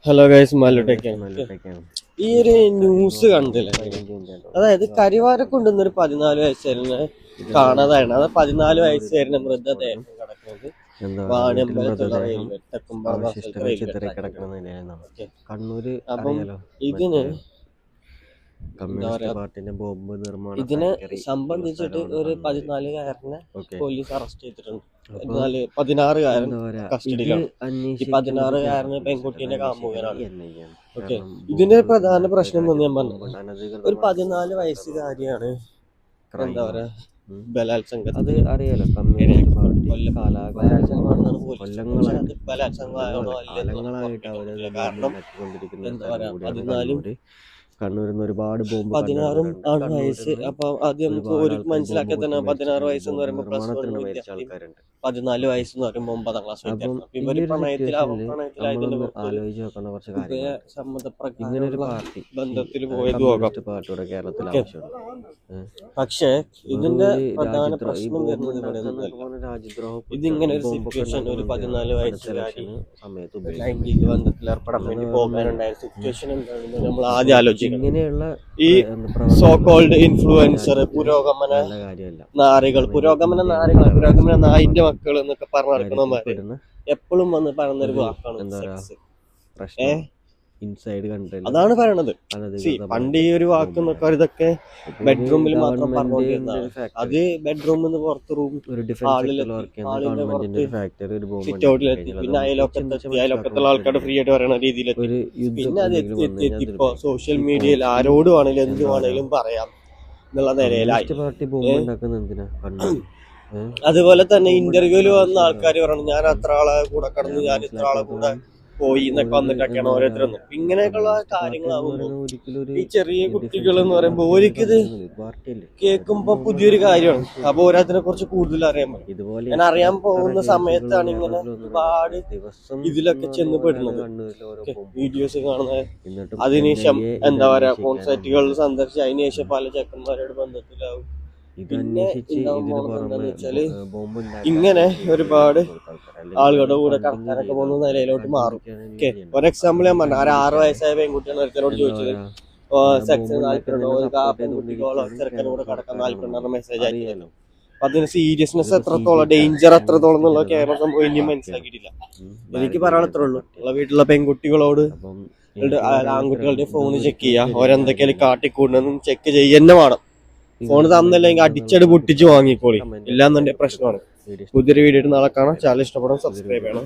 Hello guys, മല്ലുട്ടേക്കാണ്. ഈ ഒരു news കണ്ടില്ലേ? അതായത് കരിവാരക്കുണ്ടെന്നൊരു 14 വയസ്സുകാരനെ കാണാതായിരുന്നു. അത് 14 വയസ്സുകാരന്റെ മൃതദേഹം കിടക്കുന്നത് വാണിയമ്പലത്തുള്ള റെയിൽവേ തെക്കുംപാറ കണ്ണൂര്. അപ്പം ഇതിന് ഇതിനെ സംബന്ധിച്ചിട്ട് ഒരു 14കാരനെ പോലീസ് അറസ്റ്റ് ചെയ്തിട്ടുണ്ട്. 16കാരൻ കസ്റ്റഡിയിലാണ്. ഈ 16കാരന് പെൺകുട്ടീന്റെ കാമുകനാണ്. ഓക്കെ, ഇതിന്റെ പ്രധാന പ്രശ്നം എന്ന് ഞാൻ പറഞ്ഞു, ഒരു 14 വയസ്സുകാരിയാണ് എന്താ പറയാ ബലാത്സംഗം. അത് അറിയാലോ, കണ്ണൂരിന്ന് ഒരുപാട് ബോംബ് 16 ആണ് വയസ്സ്. അപ്പൊ ആദ്യം നമുക്ക് ഒരു മനസ്സിലാക്കിയാൽ തന്നെ 16 വയസ്സ് എന്ന് പറയുമ്പോൾ 14 വയസ്സെന്ന് പറയുമ്പോൾ 9ാം ക്ലാസ് ബന്ധത്തിൽ പോയതും. പക്ഷേ ഇതിന്റെ പ്രധാന പ്രശ്നം ഇതിങ്ങനെ ഒരു സിറ്റുവേഷൻ, ഒരു 14 വയസ്സുകാരി ലൈംഗിക ബന്ധത്തിൽ ഏർപ്പെടാൻ വേണ്ടി പോകാനുണ്ടായ സിറ്റുവേഷൻ എന്താണെന്ന് നമ്മൾ ആദ്യം ആലോചിക്കണം. ഇങ്ങനെയുള്ള ഈ സോ കോൾഡ് ഇൻഫ്ലുവൻസർ, പുരോഗമന നാരികൾ, പുരോഗമന നായിന്റെ മക്കൾ എന്നൊക്കെ പറഞ്ഞു നടക്കണമാര് എപ്പോഴും വന്ന് പറയുന്നൊരു വാക്കാണ് ഇൻസൈഡ് കൺട്രി. അതാണ് പറയണത്. പണ്ട് ഈ ഒരു വാക്ക് എന്നൊക്കെ ഇതൊക്കെ ബെഡ്റൂമിൽ മാത്രം പറഞ്ഞുകൊണ്ടിരുന്നതാണ്. അത് ബെഡ്റൂമിൽ നിന്ന് പുറത്ത് റൂം സിറ്റൗട്ടിലെത്തി, പിന്നെ അയലോക്കത്തുള്ള ആൾക്കാരുടെ ഫ്രീ ആയിട്ട് പറയണ രീതിയിലെത്തി. പിന്നെ അത് എത്തി ഇപ്പൊ സോഷ്യൽ മീഡിയയിൽ ആരോട് വേണേലും എന്ത് വേണേലും പറയാം എന്നുള്ള നിലയിലായി. അതുപോലെ തന്നെ ഇന്റർവ്യൂല് വന്ന ആൾക്കാർ പറയണം, ഞാൻ അത്ര ആളെ കൂടെ കടന്നു, ഞാൻ ഇത്ര ആളെ കൂടെ പോയി എന്നൊക്കെ വന്നിട്ടൊക്കെയാണ് ഓരോരുത്തരൊന്നും. ഇങ്ങനെയൊക്കെയുള്ള കാര്യങ്ങളാവുമ്പോൾ ഈ ചെറിയ കുട്ടികൾ എന്ന് പറയുമ്പോൾ ഓരിക്കിത് കേൾക്കുമ്പോ പുതിയൊരു കാര്യമാണ്. അപ്പൊ ഓരോരുത്തരെ കുറിച്ച് കൂടുതൽ അറിയാൻ പറ്റും. ഞാൻ അറിയാൻ പോകുന്ന സമയത്താണ് ഇങ്ങനെ ഒരുപാട് ഇതിലൊക്കെ ചെന്ന് പെടുന്നത്. വീഡിയോസ് കാണുന്നത്, അതിനുശേഷം എന്താ പറയാ ഫോൺ സൈറ്റുകളിൽ സന്ദർശിച്ച് അതിനുശേഷം പല ചെക്കന്മാരുടെ ബന്ധത്തിലാവും. പിന്നെ വെച്ചാല് ഇങ്ങനെ ഒരുപാട് ആളുകളുടെ കൂടെ കടക്കാനൊക്കെ പോകുന്ന നിലയിലോട്ട് മാറും. ഓക്കെ, ഒരു എക്സാമ്പിൾ ഞാൻ പറഞ്ഞു. 6 വയസ്സായ പെൺകുട്ടിയാണ് ഒരുത്തരോട് ചോദിച്ചത് സെക്സിന് താല്പര്യമുണ്ടോ, പെൺകുട്ടികളോ ചെറുക്കൻ്റെ കൂടെ കടക്കാൻ താല്പര്യമുണ്ടോ മെസ്സേജ് ആയിരുന്നു. അപ്പൊ അതിന് സീരിയസ്നെസ് എത്രത്തോളം, ഡേഞ്ചർ എത്രത്തോളം എന്നുള്ള കേരളം സംഭവം ഇനിയും മനസ്സിലാക്കിയിട്ടില്ല. എനിക്ക് പറയാനത്രേ ഉള്ളൂ, ഉള്ള വീട്ടിലുള്ള പെൺകുട്ടികളോട് ആൺകുട്ടികളുടെ ഫോൺ ചെക്ക് ചെയ്യുക, ഓരെന്തൊക്കെയാലും കാട്ടിക്കൂടുന്നതും ചെക്ക് ചെയ്യുന്ന വേണം. ഫോൺ തന്നില്ലെങ്കിൽ അടിച്ചടി പൊട്ടിച്ച് വാങ്ങിക്കോളി, ഇല്ലാന്നുണ്ടെങ്കിൽ പ്രശ്നമാണ്. പുതിയൊരു വീഡിയോ നാളെ കാണാം. ചാനൽ ഇഷ്ടപ്പെടാൻ സബ്സ്ക്രൈബ് ചെയ്യണം.